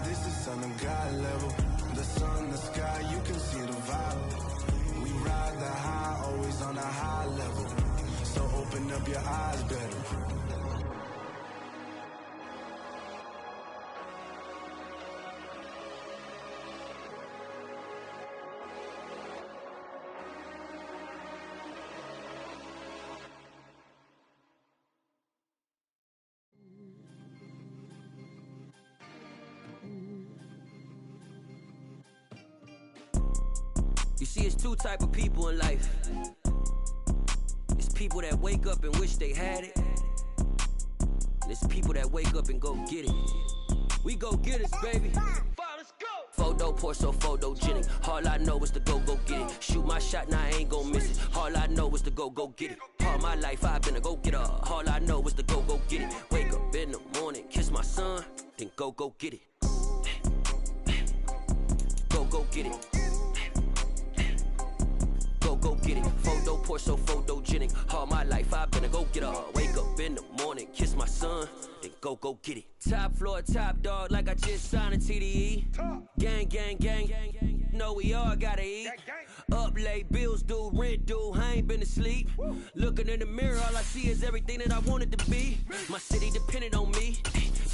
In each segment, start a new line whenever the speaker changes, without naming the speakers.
this is son of God level. The sun, the sky, you can see the vibe. We ride the high, always on a high level. So open up your eyes better.
You see, it's two type of people in life. It's people that wake up and wish they had it. And it's people that wake up and go get it. We go get it, baby. Let's go. Photo pour so photogenic. All I know is to go get it. Shoot my shot, now I ain't gon' miss it. All I know is to go get it. All my life I've been a go-getter. All I know is to go get it. Wake up in the morning, kiss my son, then go get it. Go get it. Go get it. Photo pour so photogenic. All my life I've been a go-getter. Wake up in the morning, kiss my son, then go get it. Top floor, top dog, like I just signed a TDE. Gang. Know we all gotta eat. Up late, bills due, rent due, I ain't been asleep. Looking in the mirror, all I see is everything that I wanted to be. My city depended on me,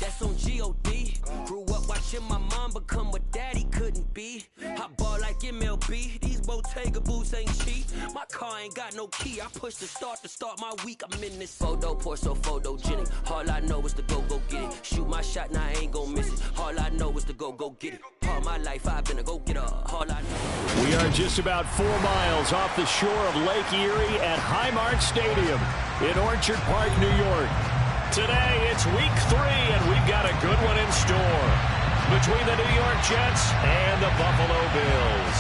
that's on G.O.D. Grew up watching my mom become what daddy couldn't be. I ball like MLB, these Bottega boots ain't cheap. My car ain't got no key, I push the start to start my week. I'm in this photo pour so photogenic. All I know is to go get it. Shoot my shot, now I ain't gon' miss it. All I know is to go get it. All my life I've been a go-getter. All I know.
We are just about 4 miles off the shore of Lake Erie at Highmark Stadium in Orchard Park, New York. Today, it's week 3, and we've got a good one in store between the New York Jets and the Buffalo Bills.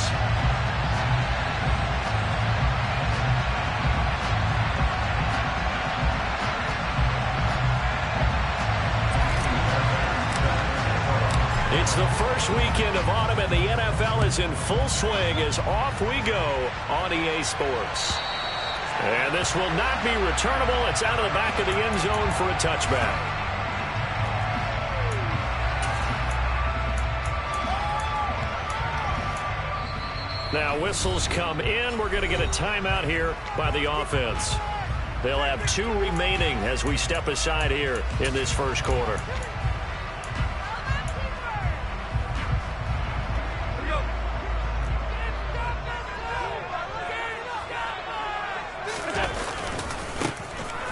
It's the first weekend of autumn, and the NFL is in full swing as off we go on EA Sports. And this will not be returnable. It's out of the back of the end zone for a touchback. Now whistles come in. We're going to get a timeout here by the offense. They'll have 2 remaining as we step aside here in this first quarter.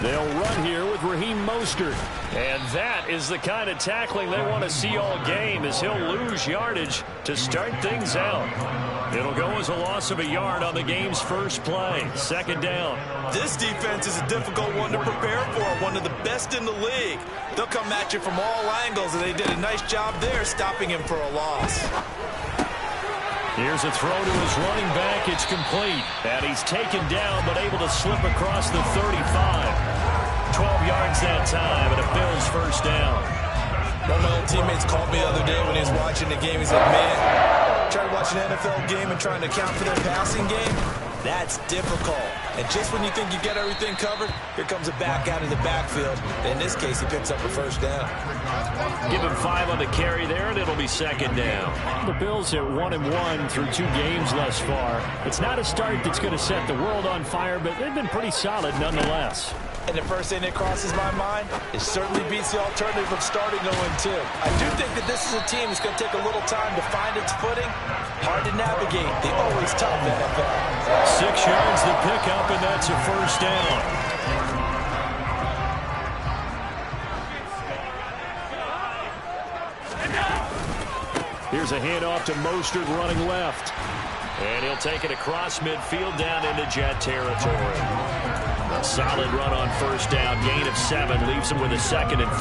They'll run here with Raheem Mostert. And that is the kind of tackling they want to see all game, as he'll lose yardage to start things out. It'll go as a loss of a yard on the game's first play. Second down.
This defense is a difficult one to prepare for, one of the best in the league. They'll come at you from all angles, and they did a nice job there stopping him for a loss.
Here's a throw to his running back. It's complete. And he's taken down, but able to slip across the 35. 12 yards that time, and a Bills first down.
One of my old teammates called me the other day when he was watching the game. He said, man, trying to watch an NFL game and trying to account for their passing game, that's difficult. And just when you think you get everything covered, here comes a back out of the backfield. In this case, he picks up a first down.
Give him 5 on the carry there, and it'll be second down. The Bills at 1-1 through 2 games thus far. It's not a start that's going to set the world on fire, but they've been pretty solid nonetheless.
And the first thing that crosses my mind, it certainly beats the alternative of starting 0-2. I do think that this is a team that's going to take a little time to find its footing. Hard to navigate the always tough NFL.
6 yards the pickup, and that's a first down. Here's a handoff to Mostert running left. And he'll take it across midfield down into Jet territory. A solid run on first down. Gain of 7 leaves him with a 2nd and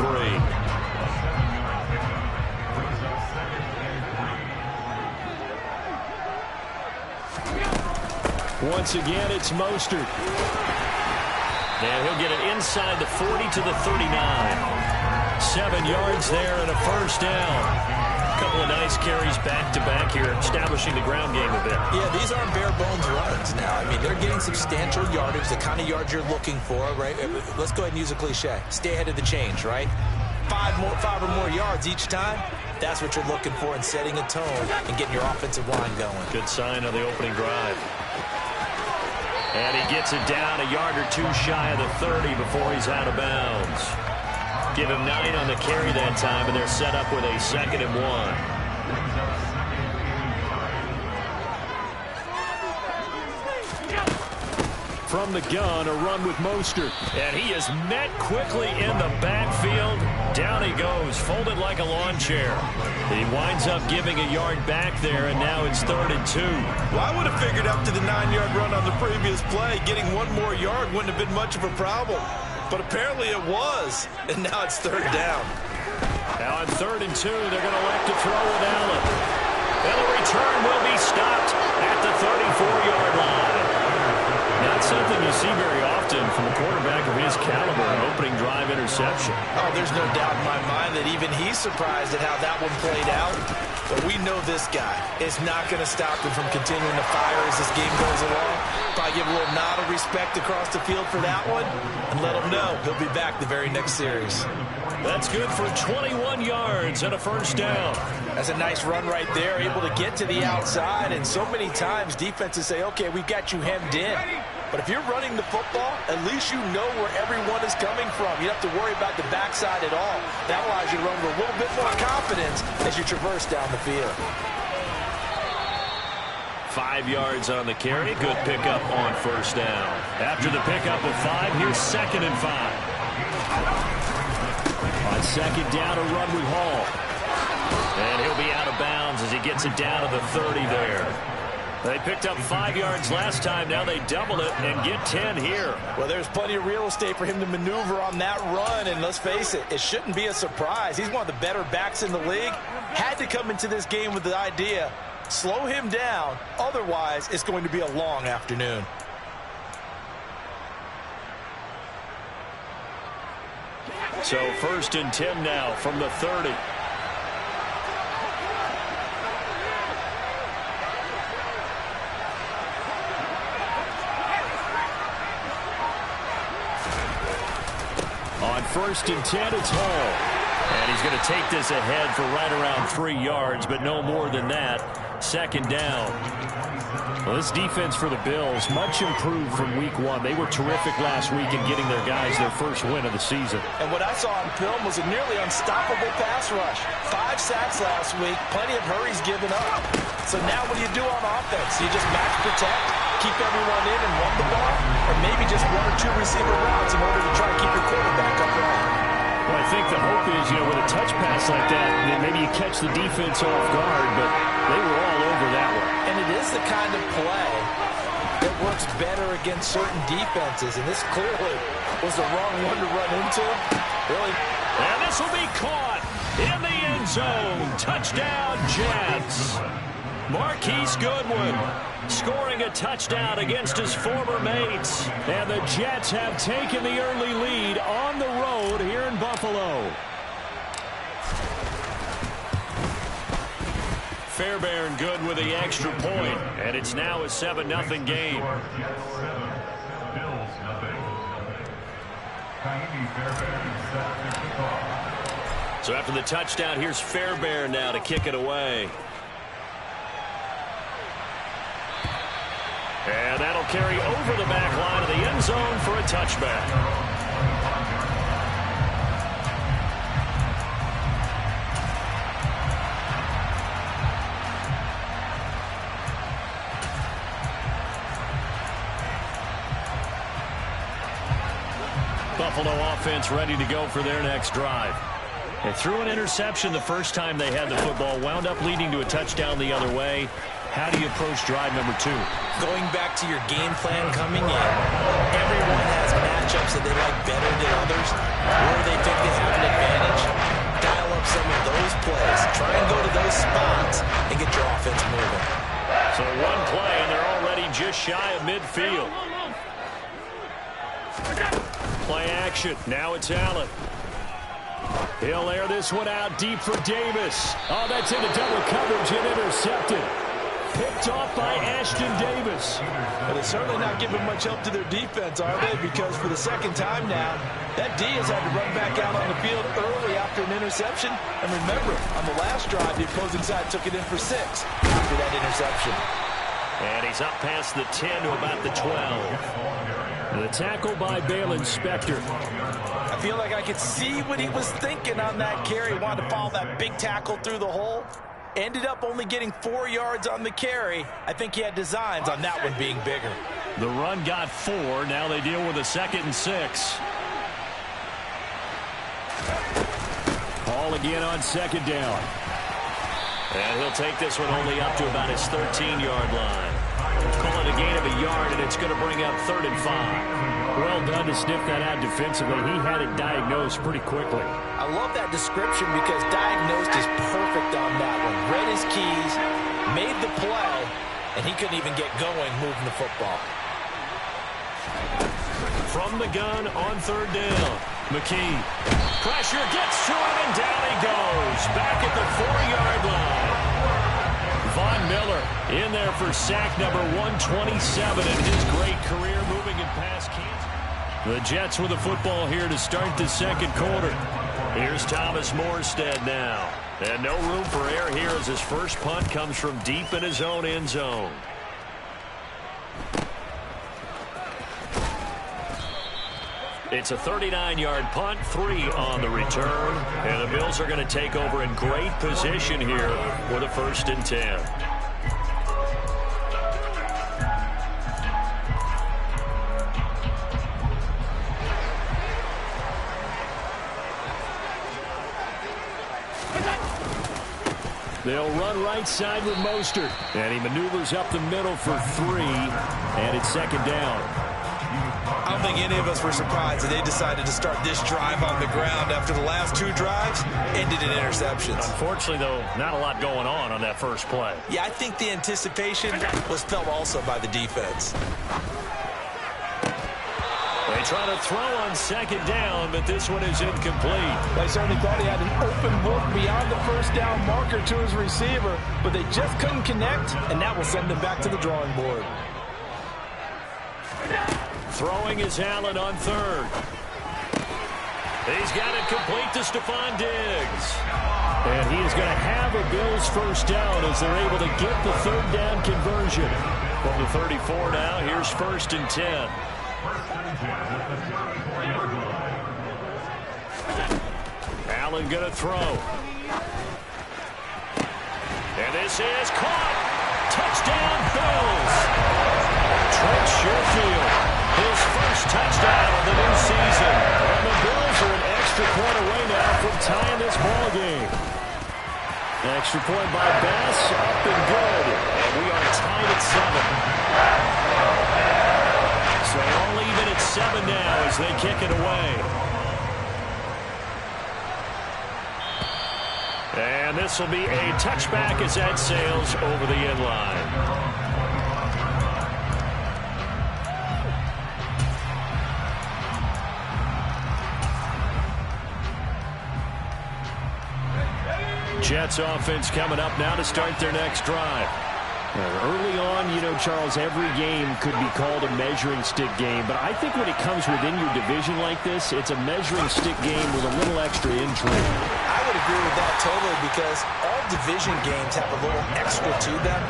3. Once again, it's Mostert. And he'll get it inside the 40 to the 39. 7 yards there and a first down. A couple of nice carries back-to-back here, establishing the ground game a bit.
Yeah, these aren't bare-bones runs now. I mean, they're getting substantial yardage, the kind of yards you're looking for, right? Let's go ahead and use a cliche. Stay ahead of the change, right? 5 or more yards each time. That's what you're looking for in setting a tone and getting your offensive line going.
Good sign on the opening drive. And he gets it down a yard or two shy of the 30 before he's out of bounds. Give him 9 on the carry that time, and they're set up with a 2nd and 1. From the gun, a run with Mostert. And he is met quickly in the backfield. Down he goes, folded like a lawn chair. He winds up giving a yard back there, and now it's 3rd and 2.
Well, I would have figured after the 9-yard run on the previous play, getting 1 more yard wouldn't have been much of a problem. But apparently it was, and now it's 3rd down.
Now on 3rd and 2, they're going to elect to throw with Allen. And the return will be stopped at the 34-yard line. Not something you see very often from a quarterback of his caliber, an opening drive interception.
Oh, there's no doubt in my mind that even he's surprised at how that one played out. But we know this guy is not going to stop him from continuing to fire as this game goes along. Probably give a little nod of respect across the field for that one and let him know he'll be back the very next series.
That's good for 21 yards and a 1st down.
That's a nice run right there, able to get to the outside. And so many times defenses say, okay, we've got you hemmed in. But if you're running the football, at least you know where everyone is coming from. You don't have to worry about the backside at all. That allows you to run with a little bit more confidence as you traverse down the field.
5 yards on the carry. Good pickup on 1st down. After the pickup of 5, here's 2nd and 5. On 2nd down, a run with Hall. And he'll be out of bounds as he gets it down to the 30 there. They picked up 5 yards last time. Now they double it and get 10 here.
Well, there's plenty of real estate for him to maneuver on that run. And let's face it, it shouldn't be a surprise. He's one of the better backs in the league. Had to come into this game with the idea, slow him down. Otherwise, it's going to be a long afternoon.
So 1st and 10 now from the 30. On 1st and 10, it's Hall. And he's going to take this ahead for right around 3 yards, but no more than that. 2nd down. Well, this defense for the Bills, much improved from week 1. They were terrific last week in getting their guys their first win of the season.
And what I saw on film was a nearly unstoppable pass rush. 5 sacks last week, plenty of hurries given up. So now what do you do on offense? You just match protect, keep everyone in and run the ball, or maybe just 1 or 2 receiver routes in order to try to keep your quarterback upright?
Well, I think the hope is, with a touch pass like that, maybe you catch the defense off guard, but they were all over that one.
And it is the kind of play that works better against certain defenses, and this clearly was the wrong one to run into. Really?
And this will be caught in the end zone. Touchdown, Jets. Marquise Goodwin scoring a touchdown against his former mates. And the Jets have taken the early lead on the road here in Buffalo. Fairbairn good with the extra point, and it's now a 7-0 game. So after the touchdown, here's Fairbairn now to kick it away. And that'll carry over the back line of the end zone for a touchback. Buffalo offense ready to go for their next drive. They threw an interception the first time they had the football, wound up leading to a touchdown the other way. How do you approach drive number 2?
Going back to your game plan coming in, everyone has matchups that they like better than others, or they think they have an advantage. Dial up some of those plays. Try and go to those spots and get your offense moving.
So one play, and they're already just shy of midfield. Play action. Now it's Allen. He'll air this one out deep for Davis. Oh, that's into double coverage and intercepted. Picked off by Ashton Davis.
But they're certainly not giving much help to their defense, are they? Because for the second time now, that D has had to run back out on the field early after an interception. And remember, on the last drive, the opposing side took it in for 6 after that interception.
And he's up past the 10 to about the 12. The tackle by Balin Spector.
I feel like I could see what he was thinking on that carry. He wanted to follow that big tackle through the hole. Ended up only getting 4 yards on the carry. I think he had designs on that one being bigger.
The run got 4. Now they deal with a 2nd and 6. Paul again on 2nd down. And he'll take this one only up to about his 13-yard line. Call it a gain of a yard, and it's going to bring up 3rd and 5. Well done to sniff that out defensively. He had it diagnosed pretty quickly.
I love that description because diagnosed is perfect on that one. Read his keys, made the play, and he couldn't even get going moving the football.
From the gun on 3rd down. McKee. Pressure gets to him, and down he goes. Back at the 4-yard line. Von Miller in there for sack number 127 in his great career moving it past Kansas. The Jets with the football here to start the 2nd quarter. Here's Thomas Morstead now. And no room for error here as his first punt comes from deep in his own end zone. It's a 39-yard punt, 3 on the return. And the Bills are going to take over in great position here with a 1st and 10. They'll run right side with Mostert. And he maneuvers up the middle for 3. And it's 2nd down.
I don't think any of us were surprised that they decided to start this drive on the ground after the last 2 drives ended in interceptions.
Unfortunately, though, not a lot going on that first play.
Yeah, I think the anticipation was felt also by the defense.
They try to throw on 2nd down, but this one is incomplete.
They certainly thought he had an open look beyond the 1st down marker to his receiver, but they just couldn't connect, and that will send them back to the drawing board.
Throwing is Allen on 3rd. He's got it complete to Stephon Diggs. And he is going to have a Bills 1st down as they're able to get the 3rd down conversion. From the 34 now, here's 1st and 10. Allen going to throw. And this is caught. Touchdown, Bills. Trent Sherfield. His first touchdown of the new season. And the Bills are an extra point away now from tying this ball game. Extra point by Bass, up and good. And we are tied at 7. So all even at 7 now as they kick it away. And this will be a touchback as that sails over the end line. Jets offense coming up now to start their next drive. Early on, Charles, every game could be called a measuring stick game, but I think when it comes within your division like this, it's a measuring stick game with a little extra intrigue.
I would agree with that totally because all division games have a little extra to them.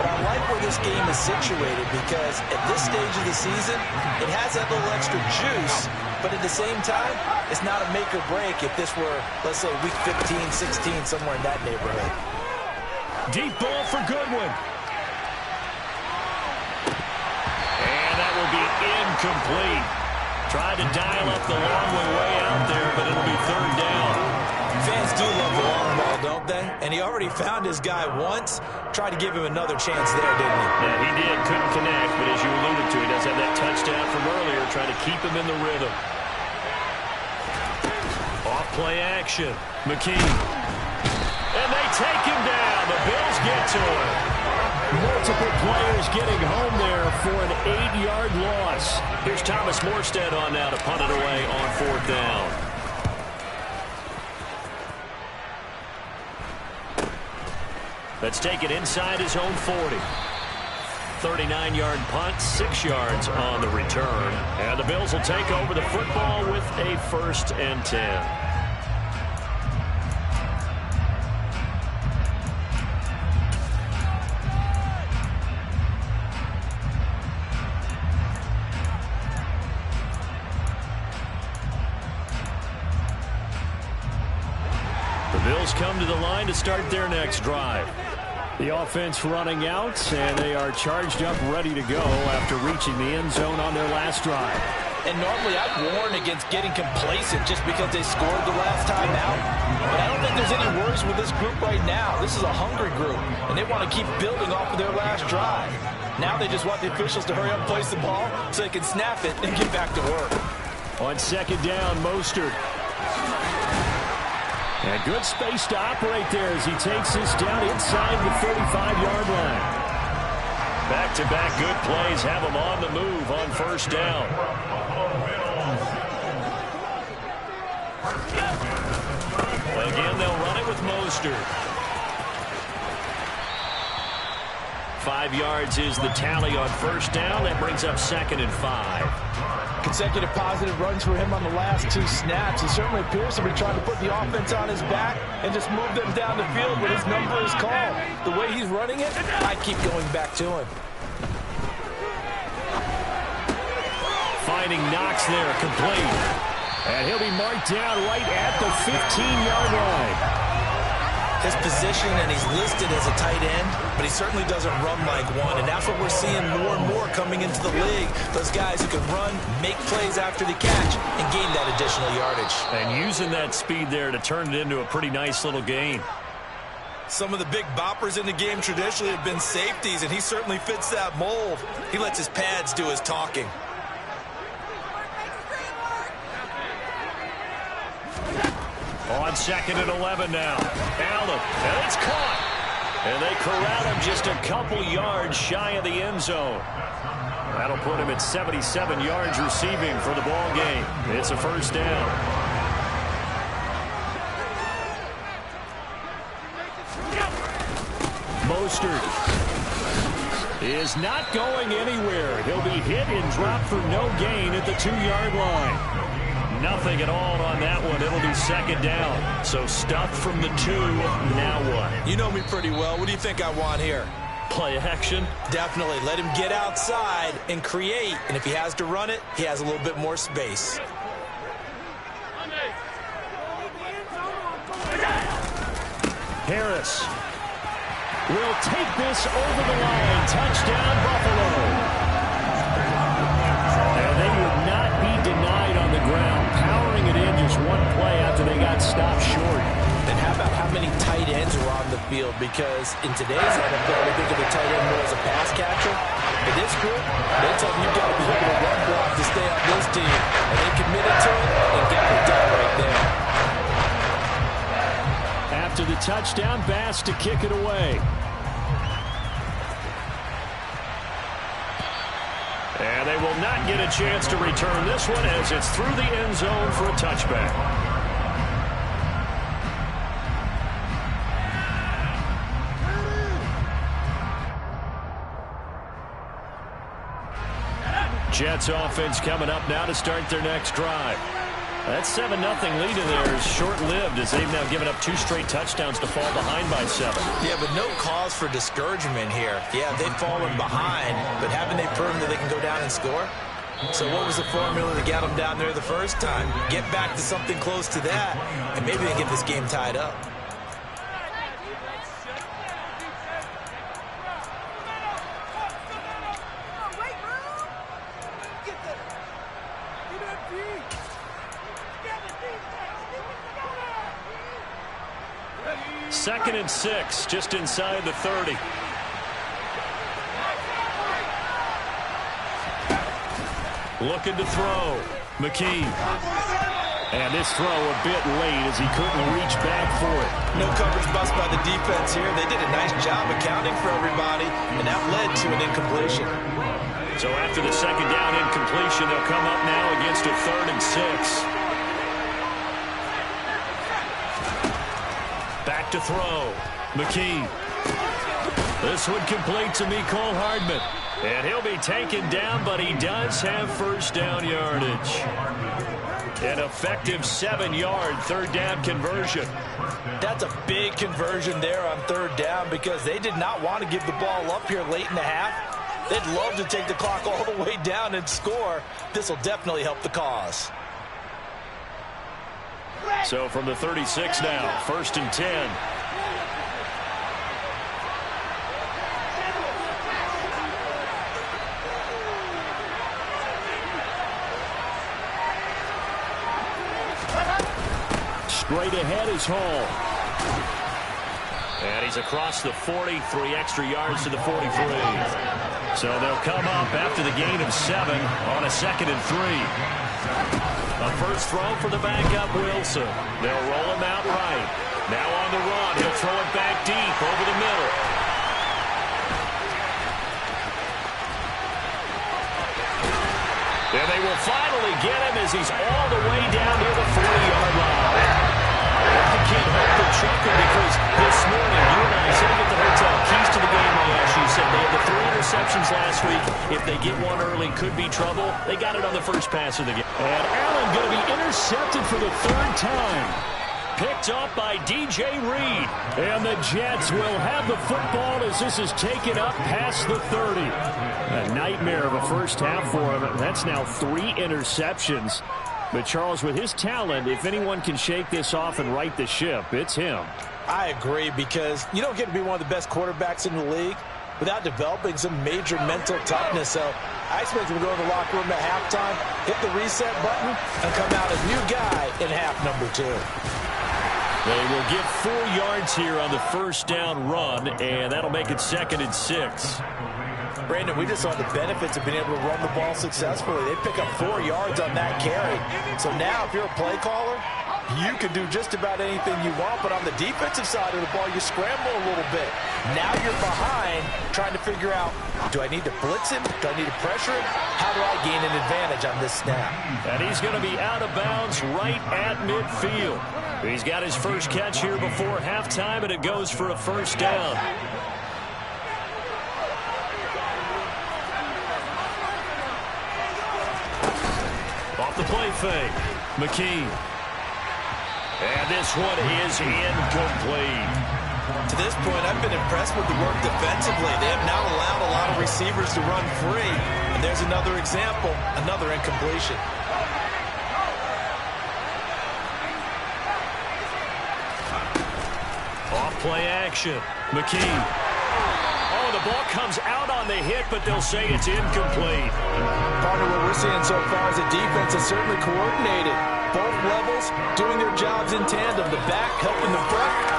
But I like where this game is situated because at this stage of the season, it has that little extra juice, but at the same time, it's not a make or break if this were, let's say, week 15, 16, somewhere in that neighborhood.
Deep ball for Goodwin. And that will be incomplete. Tried to dial up the long way out there, but it'll be 3rd down.
Fans do love the long ball, don't they? And he already found his guy once. Tried to give him another chance there, didn't he?
Yeah, he did. Couldn't connect, but as you alluded to, he does have that touchdown from earlier, trying to keep him in the rhythm. Off-play action. McKee. And they take him down. The Bills get to him. Multiple players getting home there for an 8-yard loss. Here's Thomas Morstead on now to punt it away on 4th down. Let's take it inside his own 40. 39-yard punt, 6 yards on the return. And the Bills will take over the football with a 1st and 10. The Bills come to the line to start their next drive. The offense running out, and they are charged up, ready to go after reaching the end zone on their last drive.
And normally I'd warn against getting complacent just because they scored the last time out. But I don't think there's any worries with this group right now. This is a hungry group, and they want to keep building off of their last drive. Now they just want the officials to hurry up and place the ball so they can snap it and get back to work.
On second down, Mostert. And good space to operate there as he takes this down inside the 35-yard line. Back-to-back good plays have him on the move on first down. Again, they'll run it with Mostert. 5 yards is the tally on first down. That brings up 2nd and 5.
Consecutive positive runs for him on the last 2 snaps. He certainly appears to be trying to put the offense on his back and just move them down the field when his number is called. The way he's running it, I keep going back to him.
Finding Knox there, complete. And he'll be marked down right at the 15-yard line.
His position, and he's listed as a tight end, but he certainly doesn't run like one, and that's what we're seeing more and more coming into the league. Those guys who can run, make plays after the catch, and gain that additional yardage.
And using that speed there to turn it into a pretty nice little gain.
Some of the big boppers in the game traditionally have been safeties, and he certainly fits that mold. He lets his pads do his talking.
On 2nd and 11 now. Allen, and it's caught. And they corral him just a couple yards shy of the end zone. That'll put him at 77 yards receiving for the ball game. It's a first down. Mostert is not going anywhere. He'll be hit and dropped for no gain at the 2-yard line. Nothing at all on that one. It'll be 2nd down. So stuffed from the 2. Now what?
You know me pretty well. What do you think I want here?
Play action?
Definitely. Let him get outside and create. And if he has to run it, he has a little bit more space.
Harris will take this over the line. Touchdown, Buffalo. And they would not be denied on the ground, powering it in just one play after they got stopped short.
And how about how many tight ends were on the field? Because in today's NFL, we think of the tight end more as a pass catcher. In this group, they tell you got to be able to run block to stay on this team. And they committed to it and got it done right there.
After the touchdown, Bass to kick it away. And they will not get a chance to return this one as it's through the end zone for a touchback. Jets offense coming up now to start their next drive. That 7-0 lead in there is short-lived as they've now given up 2 straight touchdowns to fall behind by 7.
Yeah, but no cause for discouragement here. Yeah, they've fallen behind, but haven't they proven that they can go down and score? So what was the formula that got them down there the first time? Get back to something close to that, and maybe they get this game tied up.
Second and 6, just inside the 30. Looking to throw. McKee. And this throw a bit late as he couldn't reach back for it.
No coverage bust by the defense here. They did a nice job accounting for everybody, and that led to an incompletion.
So after the second down incompletion, they'll come up now against a 3rd and 6. Back to throw. McKee. This one complete to Mecole Hardman. And he'll be taken down, but he does have first down yardage. An effective 7-yard 3rd down conversion.
That's a big conversion there on 3rd down because they did not want to give the ball up here late in the half. They'd love to take the clock all the way down and score. This will definitely help the cause.
So from the 36 now, 1st and 10. Straight ahead is Hall. And he's across the 40, 3 extra yards to the 43. So they'll come up after the gain of 7 on a 2nd and 3. A first throw for the backup Wilson. They'll roll him out right. Now on the run. He'll throw it back deep over the middle. And they will finally get him as he's all the way down near the 40-yard line. I can't help but chuckle because this morning you and I sitting at the hotel, keys to the game, I asked you, said they had the 3 interceptions last week. If they get one early, could be trouble. They got it on the first pass of the game. And Allen going to be intercepted for the 3rd time. Picked up by DJ Reed. And the Jets will have the football as this is taken up past the 30. A nightmare of a first half for him. That's now 3 interceptions. But, Charles, with his talent, if anyone can shake this off and right the ship, it's him.
I agree, because you don't get to be one of the best quarterbacks in the league without developing some major mental toughness. So I expect him to go to the locker room at halftime, hit the reset button, and come out a new guy in half number 2.
They will get 4 yards here on the first down run, and that'll make it 2nd and 6.
Brandon, we just saw the benefits of being able to run the ball successfully. They pick up 4 yards on that carry. So now if you're a play caller, you can do just about anything you want. But on the defensive side of the ball, you scramble a little bit. Now you're behind trying to figure out, do I need to blitz him? Do I need to pressure him? How do I gain an advantage on this snap?
And he's going to be out of bounds right at midfield. He's got his first catch here before halftime, and it goes for a first down. Off the play fake, McKee. And this one is incomplete.
To this point, I've been impressed with the work defensively. They have now allowed a lot of receivers to run free. And there's another example, another incompletion.
Off play action, McKee. Oh, the ball comes out on the hit, but they'll say it's incomplete.
Part of what we're seeing so far is the defense is certainly coordinated. Both levels doing their jobs in tandem. The back helping the front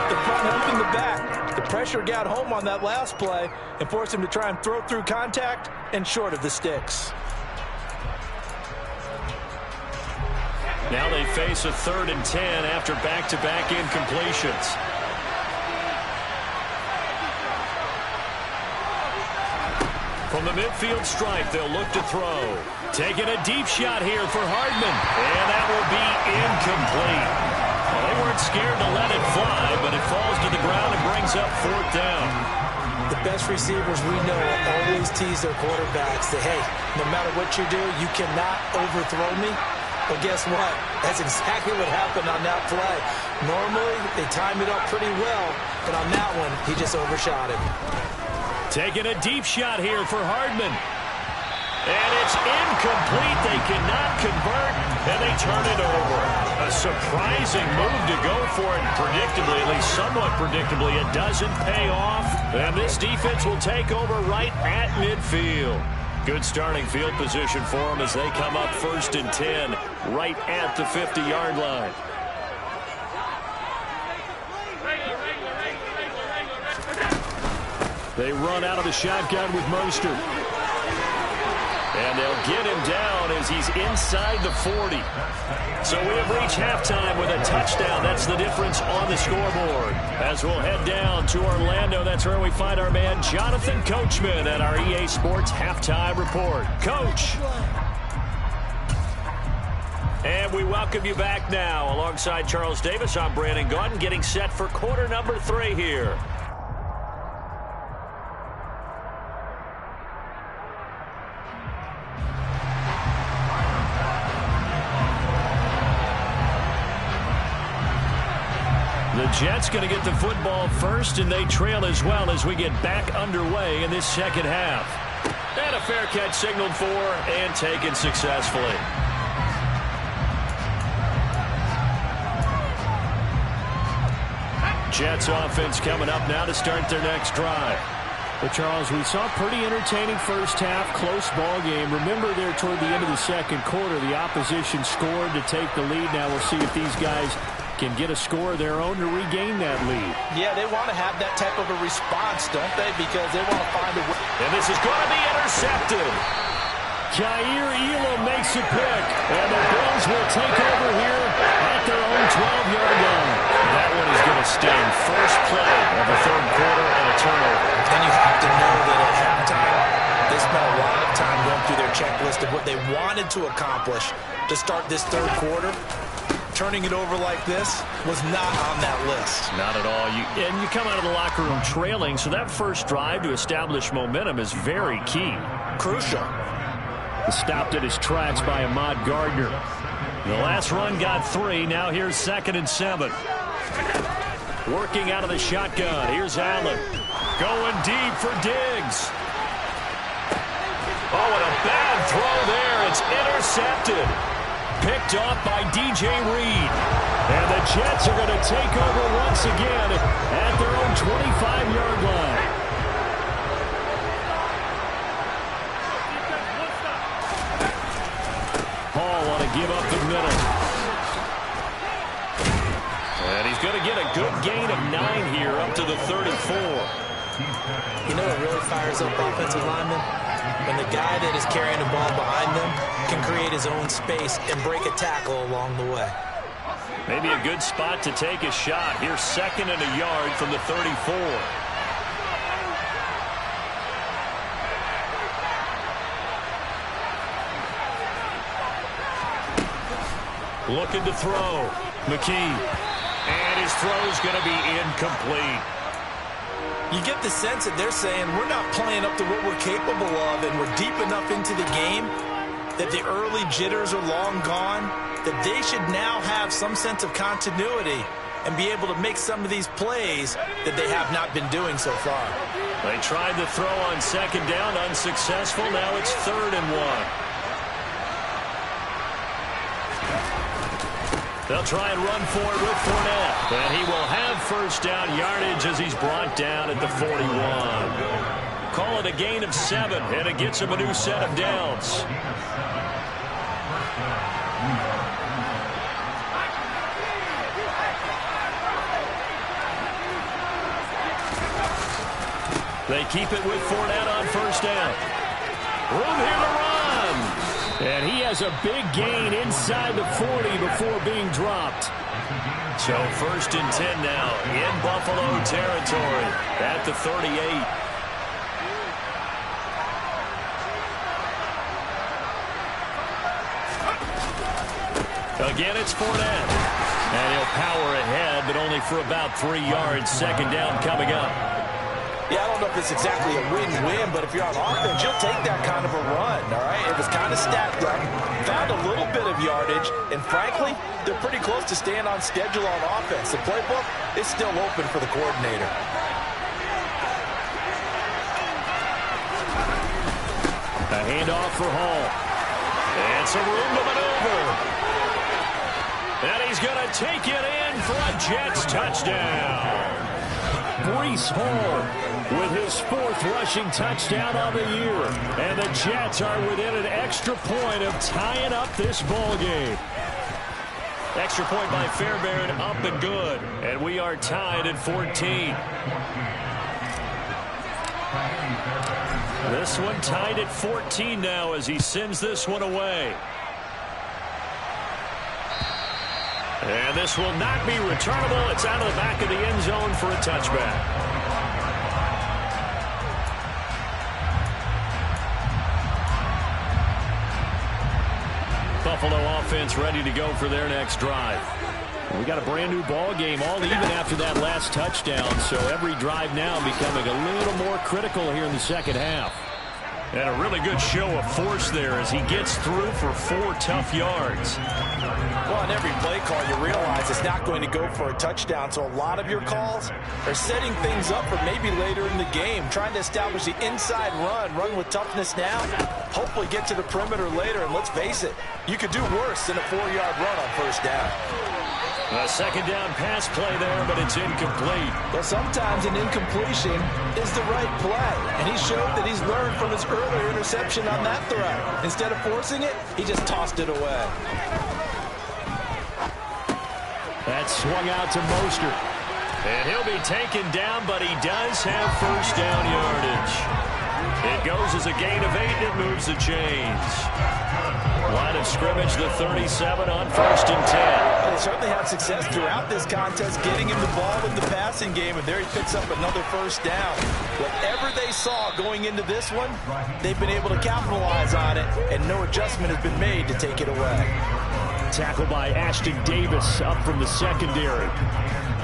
helping the back. The pressure got home on that last play and forced him to try and throw through contact and short of the sticks.
Now they face a 3rd and 10 after back-to-back incompletions. From the midfield stripe, they'll look to throw. Taking a deep shot here for Hardman. And that will be incomplete. Well, they weren't scared to let it fly, but it falls to the ground and brings up 4th down.
The best receivers we know always tease their quarterbacks that, hey, no matter what you do, you cannot overthrow me. But guess what? That's exactly what happened on that play. Normally, they time it up pretty well, but on that one, he just overshot it.
Taking a deep shot here for Hardman. And it's incomplete. They cannot convert, and they turn it over. A surprising move to go for it. Predictably, at least somewhat predictably, it doesn't pay off. And this defense will take over right at midfield. Good starting field position for them as they come up 1st and 10 right at the 50-yard line. They run out of the shotgun with Mostert. And they'll get him down as he's inside the 40. So we have reached halftime with a touchdown. That's the difference on the scoreboard. As we'll head down to Orlando, that's where we find our man Jonathan Coachman at our EA Sports Halftime Report. Coach. And we welcome you back now. Alongside Charles Davis, I'm Brandon Gaudin, getting set for quarter number 3 here. The Jets going to get the football first, and they trail as well as we get back underway in this second half. And a fair catch signaled for and taken successfully. Jets offense coming up now to start their next drive.
But, Charles, we saw a pretty entertaining first half, close ball game. Remember there toward the end of the second quarter, the opposition scored to take the lead. Now we'll see if these guys can get a score of their own to regain that lead.
Yeah, they want to have that type of a response, don't they? Because they want to find a way.
And this is going to be intercepted. Jair Elam makes a pick, and the Bills will take over here at their own 12-yard line. That one is going to sting. First play of the third quarter and a turnover.
And you have to know that at halftime, they spent a lot of time going through their checklist of what they wanted to accomplish to start this third quarter. Turning it over like this was not on that list.
Not at all. And you come out of the locker room trailing, so that first drive to establish momentum is very key.
Crucial.
Stopped at his tracks by Ahmad Gardner. The last run got 3. Now here's 2nd and 7. Working out of the shotgun. Here's Allen. Going deep for Diggs. Oh, and a bad throw there. It's intercepted. Picked off by DJ Reed. And the Jets are going to take over once again at their own 25-yard line. Give up the middle. And he's going to get a good gain of 9 here up to the 34.
You know what really fires up offensive linemen? When the guy that is carrying the ball behind them can create his own space and break a tackle along the way.
Maybe a good spot to take a shot. Here's 2nd and a yard from the 34. Looking to throw. McKee. And his throw's going to be incomplete.
You get the sense that they're saying we're not playing up to what we're capable of, and we're deep enough into the game that the early jitters are long gone, that they should now have some sense of continuity and be able to make some of these plays that they have not been doing so far.
They tried the throw on 2nd down, unsuccessful. Now it's 3rd and 1. They'll try and run for it with Fournette. And he will have first down yardage as he's brought down at the 41. Call it a gain of 7, and it gets him a new set of downs. They keep it with Fournette on first down. Room here to run. And he has a big gain inside the 40 before being dropped. So 1st and 10 now in Buffalo territory at the 38. Again, it's Fournette. And he'll power ahead, but only for about 3 yards. 2nd down coming up.
Yeah, I don't know if it's exactly a win-win, but if you're on offense, you'll take that kind of a run, all right? It was kind of stacked up, found a little bit of yardage, and frankly, they're pretty close to staying on schedule on offense. The playbook is still open for the coordinator.
A handoff for Hall. And some room to maneuver. And he's going to take it in for a Jets touchdown. Breece Hall with his 4th rushing touchdown on the year. And the Jets are within an extra point of tying up this ball game. Extra point by Fairbairn, up and good. And we are tied at 14. This one tied at 14 now as he sends this one away. And this will not be returnable. It's out of the back of the end zone for a touchback. Buffalo offense ready to go for their next drive. We got a brand new ball game, all even after that last touchdown. So every drive now becoming a little more critical here in the second half. And a really good show of force there as he gets through for 4 tough yards.
Well, on every play call, you realize it's not going to go for a touchdown. So a lot of your calls are setting things up for maybe later in the game, trying to establish the inside run with toughness now, hopefully get to the perimeter later. And let's face it, you could do worse than a 4-yard run on first down.
A second down pass play there, but it's incomplete.
Well, sometimes an incompletion is the right play, and he showed that he's learned from his earlier interception on that throw. Instead of forcing it, he just tossed it away.
That swung out to Mostert.
And he'll be taken down, but he does have first down yardage. It goes as a gain of 8, and it moves the chains. Line of scrimmage, the 37 on 1st and 10.
Well, they certainly had success throughout this contest getting him the ball in the passing game, and there he picks up another first down. Whatever they saw going into this one, they've been able to capitalize on it, and no adjustment has been made to take it away.
Tackle by Ashton Davis up from the secondary.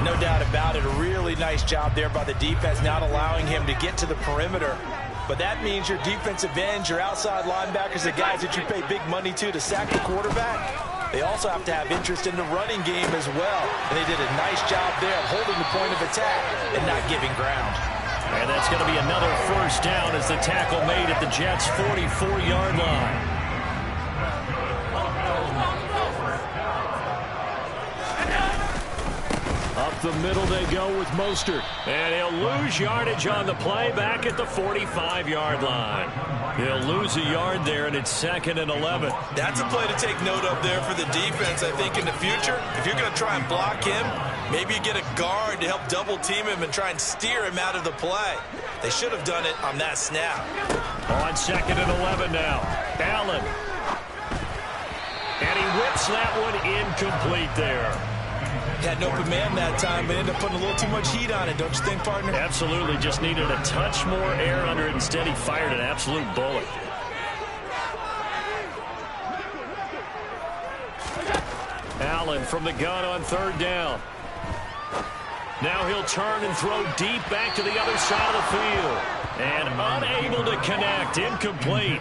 No doubt about it. A really nice job there by the defense, not allowing him to get to the perimeter. But that means your defensive ends, your outside linebackers, the guys that you pay big money to sack the quarterback, they also have to have interest in the running game as well. And they did a nice job there of holding the point of attack and not giving ground.
And that's going to be another first down as the tackle made at the Jets' 44-yard line.
Up the middle they go with Mostert.
And he'll lose yardage on the play back at the 45-yard line. He'll lose a yard there, and it's 2nd and 11.
That's a play to take note of there for the defense, I think, in the future. If you're going to try and block him, maybe you get a guard to help double-team him and try and steer him out of the play. They should have done it on that snap.
On 2nd and 11 now. Allen. And he whips that one incomplete there.
Had an open man that time, but ended up putting a little too much heat on it, don't you think, partner?
Absolutely. Just needed a touch more air under it. Instead, he fired an absolute bullet. Allen from the gun on 3rd down. Now he'll turn and throw deep back to the other side of the field. And unable to connect. Incomplete.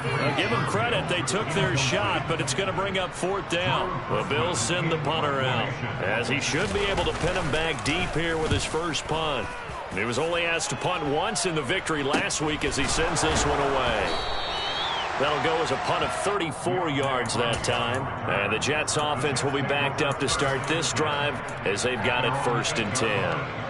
Now, give them credit. They took their shot, but it's going to bring up 4th down. The Bills send the punter out, as he should be able to pin him back deep here with his first punt. He was only asked to punt once in the victory last week as he sends this one away. That'll go as a punt of 34 yards that time. And the Jets offense will be backed up to start this drive as they've got it 1st and 10.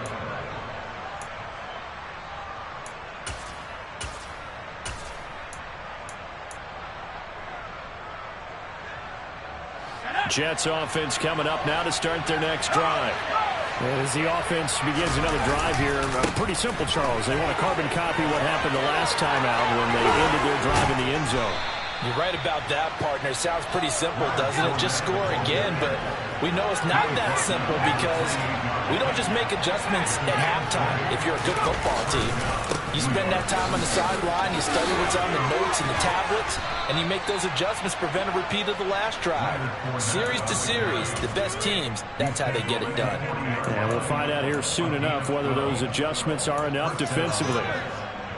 Jets offense coming up now to start their next drive.
And as the offense begins another drive here, pretty simple, Charles. They want to carbon copy what happened the last time out when they ended their drive in the end zone.
You're right about that, partner. It sounds pretty simple, doesn't it? Just score again, but we know it's not that simple because we don't just make adjustments at halftime if you're a good football team. You spend that time on the sideline, you study what's on the notes and the tablets, and you make those adjustments, prevent a repeat of the last drive. Series to series, the best teams, that's how they get it done.
And we'll find out here soon enough whether those adjustments are enough defensively.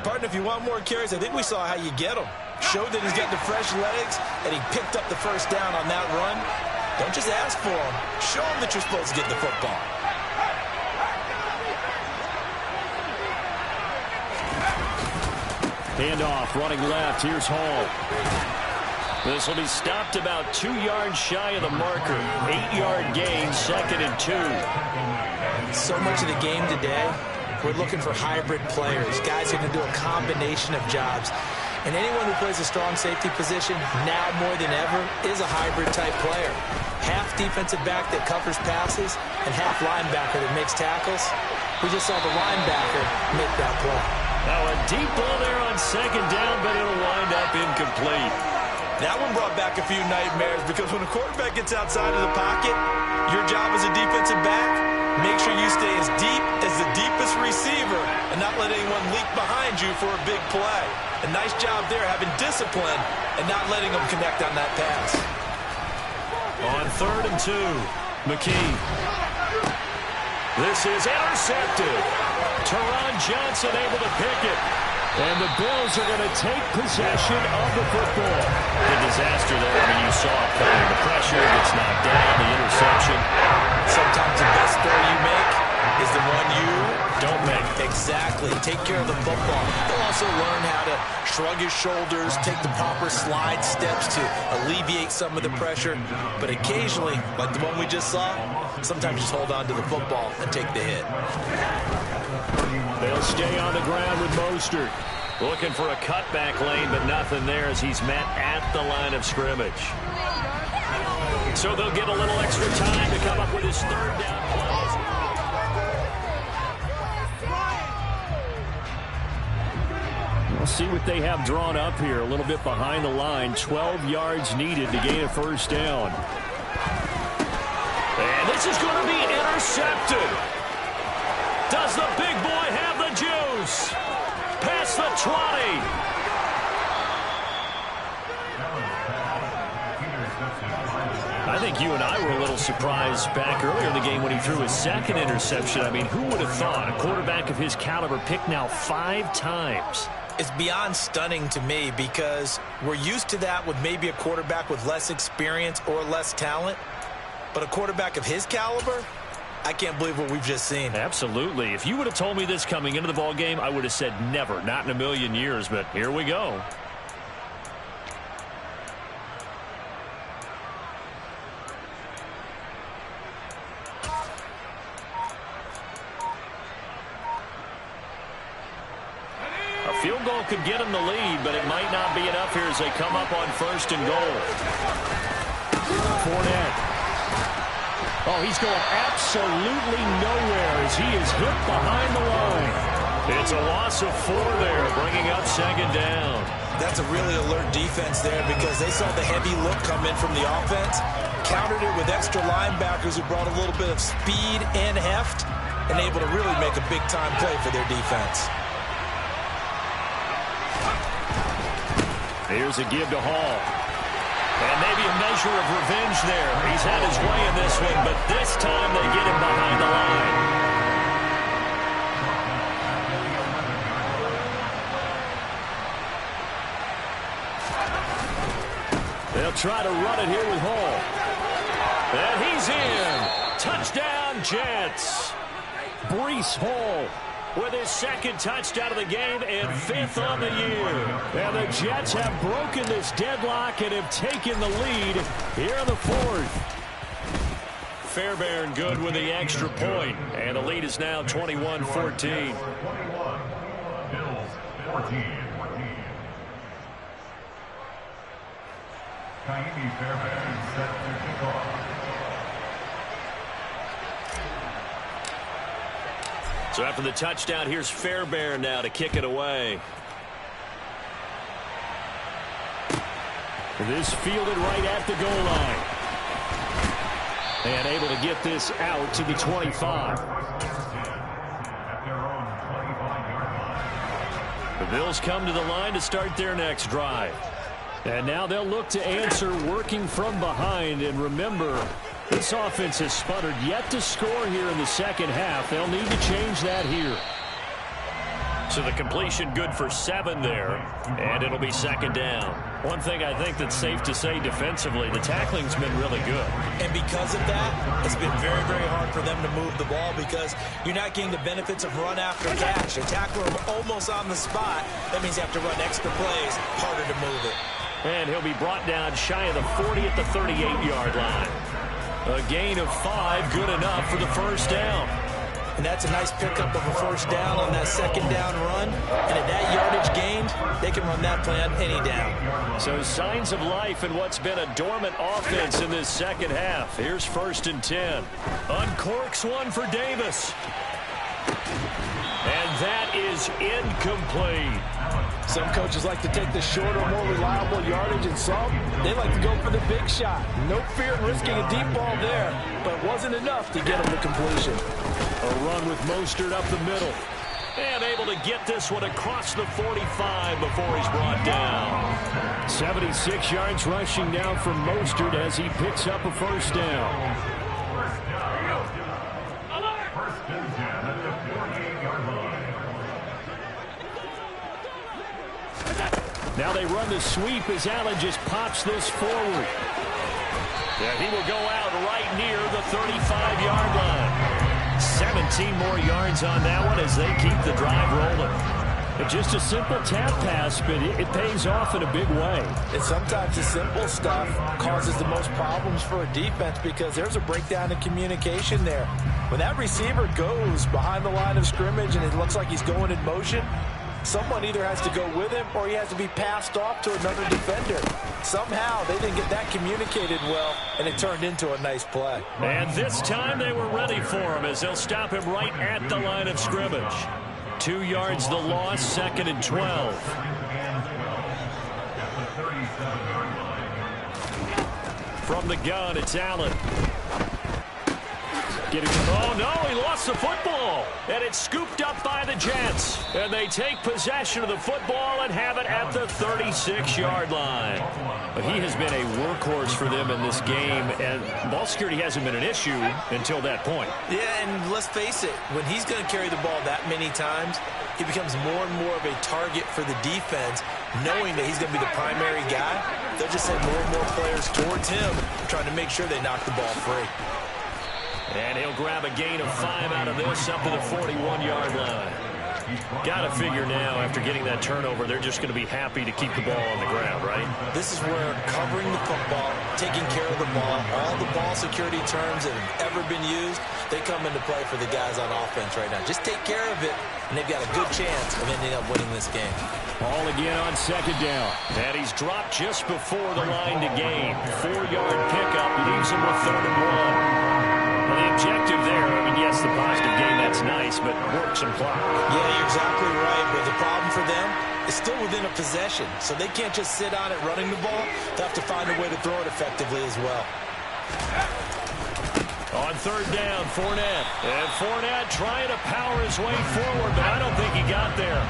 Partner, if you want more carries, I think we saw how you get them. Showed that he's got the fresh legs, and he picked up the first down on that run. Don't just ask for them. Show them that you're supposed to get the football.
Handoff, running left. Here's Hall.
This will be stopped about 2 yards shy of the marker. 8-yard gain, 2nd and 2.
So much of the game today, we're looking for hybrid players, guys who can do a combination of jobs. And anyone who plays a strong safety position, now more than ever, is a hybrid-type player. Half defensive back that covers passes, and half linebacker that makes tackles. We just saw the linebacker make that play.
Now a deep ball there on 2nd down, but it'll wind up incomplete.
That one brought back a few nightmares because when a quarterback gets outside of the pocket, your job as a defensive back, make sure you stay as deep as the deepest receiver and not let anyone leak behind you for a big play. A nice job there having discipline and not letting them connect on that pass.
On 3rd and 2, McKee. This is intercepted. Teron Johnson able to pick it.
And the Bills are going to take possession of the football.
The disaster there. I mean, you saw it coming. The pressure gets knocked down, the interception.
Sometimes the best throw you make is the one you
don't make.
Exactly. Take care of the football. He'll also learn how to shrug his shoulders, take the proper slide steps to alleviate some of the pressure. But occasionally, like the one we just saw, sometimes just hold on to the football and take the hit.
They'll stay on the ground with Mostert.
Looking for a cutback lane, but nothing there as he's met at the line of scrimmage. So they'll get a little extra time to come up with his third down plays.
We'll see what they have drawn up here. A little bit behind the line. 12 yards needed to gain a first down.
And this is going to be intercepted. Does the big boy have the juice? Past the 20.
I think you and I were a little surprised back earlier in the game when he threw his second interception. I mean, who would have thought a quarterback of his caliber picked now 5 times?
It's beyond stunning to me because we're used to that with maybe a quarterback with less experience or less talent. But a quarterback of his caliber, I can't believe what we've just seen.
Absolutely. If you would have told me this coming into the ball game, I would have said never, not in a million years. But here we go. A field goal could get him the lead, but it might not be enough here as they come up on 1st and goal. Fournette. Oh, he's going absolutely nowhere as he is hit behind the line.
It's a loss of 4 there, bringing up 2nd down.
That's a really alert defense there because they saw the heavy look come in from the offense, countered it with extra linebackers who brought a little bit of speed and heft, and able to really make a big-time play for their defense.
Here's a give to Hall. And maybe a measure of revenge there. He's had his way in this one, but this time they get him behind the line. They'll try to run it here with Hall.
And he's in. Touchdown, Jets.
Breece Hall with his 2nd touchdown of the game and 5th on the year. And the Jets have broken this deadlock and have taken the lead here in the 4th.
Fairbairn good with the extra point. And the lead is now 21-14.
21, Bills 14. Kaimi Fairbairn set to kick off.
So after the touchdown, here's Fairbairn now to kick it away.
This fielded right at the goal line. And able to get this out to the 25. The Bills come to the line to start their next drive. And now they'll look to answer working from behind. And remember, this offense has sputtered yet to score here in the 2nd half. They'll need to change that here.
So the completion good for 7 there, and it'll be 2nd down.
One thing I think that's safe to say defensively, the tackling's been really good.
And because of that, it's been very, very hard for them to move the ball because you're not getting the benefits of run after catch. A tackler almost on the spot. That means you have to run extra plays, harder to move it.
And he'll be brought down shy of the 40 at the 38-yard line. A gain of 5, good enough for the first down.
And that's a nice pickup of a first down on that 2nd down run. And at that yardage gained, they can run that play on any down.
So signs of life in what's been a dormant offense in this 2nd half. Here's 1st and 10. Uncorks one for Davis. And that is incomplete.
Some coaches like to take the shorter, more reliable yardage, and some, they like to go for the big shot. No fear in risking a deep ball there, but it wasn't enough to get him to completion.
A run with Mostert up the middle. And able to get this one across the 45 before he's brought down. 76 yards rushing now from Mostert as he picks up a first down.
First and 10 at the 48-yard line.
Now they run the sweep as Allen just pops this forward. And he will go out right near the 35-yard line. 17 more yards on that one as they keep the drive rolling. And just a simple tap pass, but it pays off in a big way.
And sometimes the simple stuff causes the most problems for a defense because there's a breakdown in communication there. When that receiver goes behind the line of scrimmage and it looks like he's going in motion, someone either has to go with him or he has to be passed off to another defender. Somehow they didn't get that communicated well, and it turned into a nice play.
And this time they were ready for him as they'll stop him right at the line of scrimmage. 2 yards the loss, 2nd and 12. From the gun, it's Allen. Oh, no, he lost the football. And it's scooped up by the Jets. And they take possession of the football and have it at the 36-yard line. But he has been a workhorse for them in this game, and ball security hasn't been an issue until that point.
Yeah, and let's face it, when he's going to carry the ball that many times, he becomes more and more of a target for the defense, knowing that he's going to be the primary guy. They'll just send more and more players towards him, trying to make sure they knock the ball free.
And he'll grab a gain of 5 out of this up to the 41-yard line. Got to figure now, after getting that turnover, they're just going to be happy to keep the ball on the ground, right?
This is where covering the football, taking care of the ball, all the ball security terms that have ever been used, they come into play for the guys on offense right now. Just take care of it, and they've got a good chance of ending up winning this game.
Ball again on 2nd down. And he's dropped just before the line to gain. 4-yard pickup leaves him with 3rd and 1. Well, the objective there, I mean, yes, the positive gain, that's nice, but work some clock.
Yeah, you're exactly right, but the problem for them is still within a possession, so they can't just sit on it running the ball. They have to find a way to throw it effectively as well.
On 3rd down, Fournette. And Fournette trying to power his way forward, but I don't think he got there.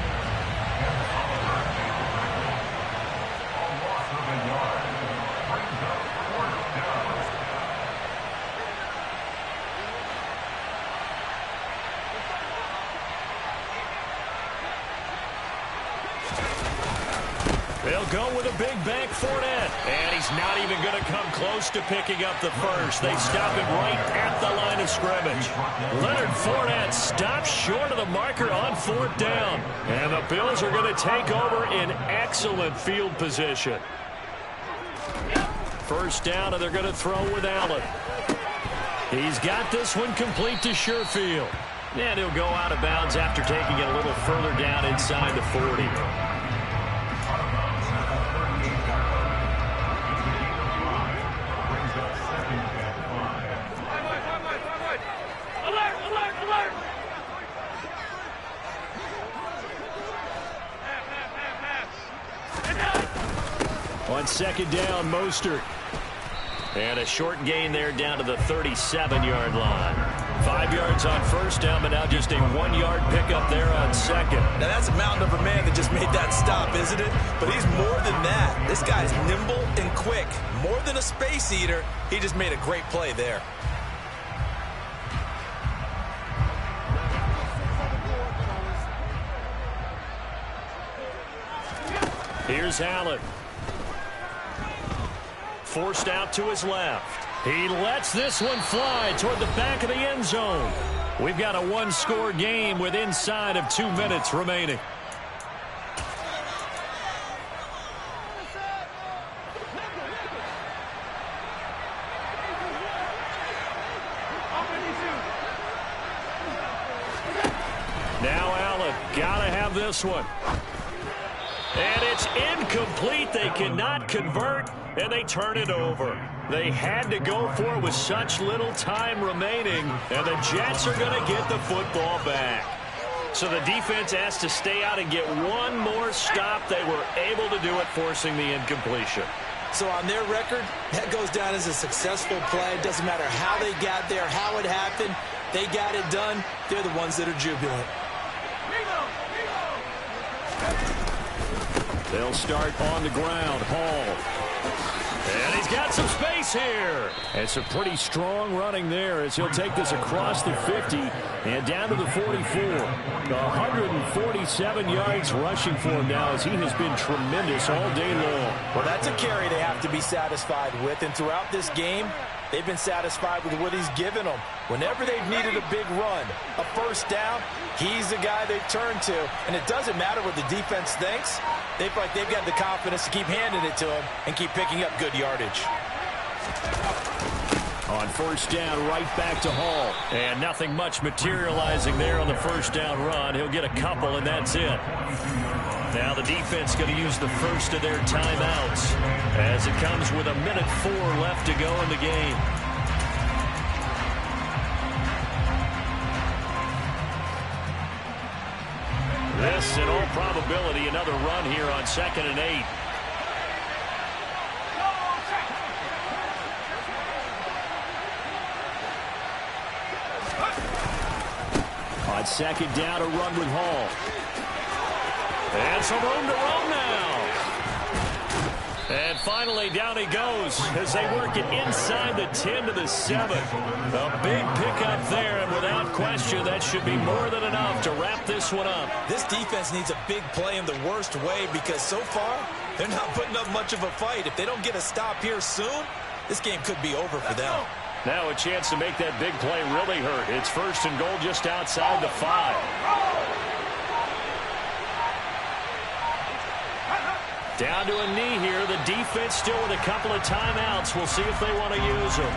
They'll go with a big bank Fournette. And he's not even going to come close to picking up the first. They stop him right at the line of scrimmage. Leonard Fournette stops short of the marker on 4th down. And the Bills are going to take over in excellent field position. 1st down, and they're going to throw with Allen. He's got this one complete to Sherfield. And he'll go out of bounds after taking it a little further down inside the 40. On 2nd down, Mostert. And a short gain there down to the 37-yard line. 5 yards on 1st down, but now just a 1-yard pickup there on 2nd.
Now that's a mountain of a man that just made that stop, isn't it? But he's more than that. This guy's nimble and quick. More than a space eater, he just made a great play there.
Here's Allen. Forced out to his left. He lets this one fly toward the back of the end zone. We've got a 1-score game with inside of 2 minutes remaining. Now Allen, gotta have this one. And it's incomplete. They cannot convert, and they turn it over. They had to go for it with such little time remaining, and the Jets are going to get the football back. So the defense has to stay out and get one more stop. They were able to do it, forcing the incompletion.
So on their record, that goes down as a successful play. It doesn't matter how they got there, how it happened. They got it done. They're the ones that are jubilant.
They'll start on the ground. Hall. And he's got some space here. And some pretty strong running there as he'll take this across the 50 and down to the 44. 147 yards rushing for him now as he has been tremendous all day long.
Well, that's a carry they have to be satisfied with. And throughout this game, They've been satisfied with what he's given them. Whenever they've needed a big run, a first down, he's the guy they've turned to. And it doesn't matter what the defense thinks. They feel like they've got the confidence to keep handing it to him and keep picking up good yardage.
On first down, right back to Hall.
And nothing much materializing there on the first down run. He'll get a couple, and that's it. Now the defense going to use the first of their timeouts as it comes with 1:04 left to go in the game. This, in all probability, another run here on 2nd and 8.
On 2nd down, a run with Hall.
And some room to run now. And finally, down he goes as they work it inside the 10 to the 7. A big pickup there, and without question, that should be more than enough to wrap this one up.
This defense needs a big play in the worst way because so far, they're not putting up much of a fight. If they don't get a stop here soon, this game could be over for them.
Now a chance to make that big play really hurt. It's 1st and goal just outside the 5. Down to a knee here. The defense still with a couple of timeouts. We'll see if they want to use them.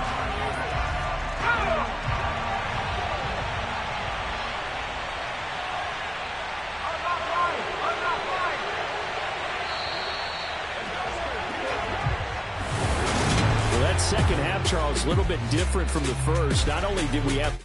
Well, that second half, Charles, a little bit different from the first. Not only did we have